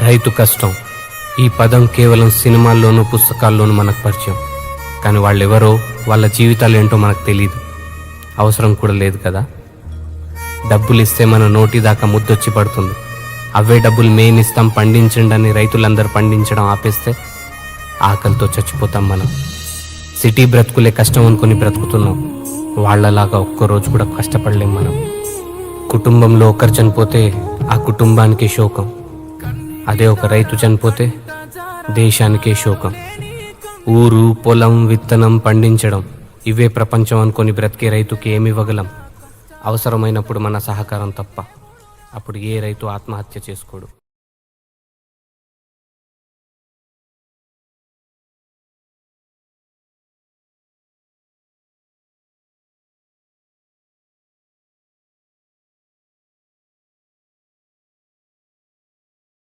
రైతు కష్టం ఈ పదం కేవలం సినిమాల్లోనూ పుస్తకాల్లోనూ మనకు పరిచయం. కానీ వాళ్ళెవరో, వాళ్ళ జీవితాలు ఏంటో మనకు తెలియదు, అవసరం కూడా లేదు కదా. డబ్బులు ఇస్తే మన నోటి దాకా ముద్దొచ్చి పడుతుంది. అవే డబ్బులు మేనిస్తాం పండించండి అని రైతులందరూ పండించడం ఆపేస్తే ఆకలితో చచ్చిపోతాం మనం. సిటీ బ్రతుకులే కష్టం అనుకుని బ్రతుకుతున్నాం. వాళ్ళలాగా ఒక్కరోజు కూడా కష్టపడలేం మనం. కుటుంబంలో ఒకరు చనిపోతే ఆ కుటుంబానికే శోకం. అదే ఒక రైతు చనిపోతే దేశానికే శోకం. ఊరు, పొలం, విత్తనం పండించడం ఇవే ప్రపంచం అనుకొని బ్రతికే రైతుకి ఏమి ఇవ్వగలం? అవసరమైనప్పుడు మన సహకారం తప్ప. అప్పుడు ఏ రైతు ఆత్మహత్య చేసుకోడు.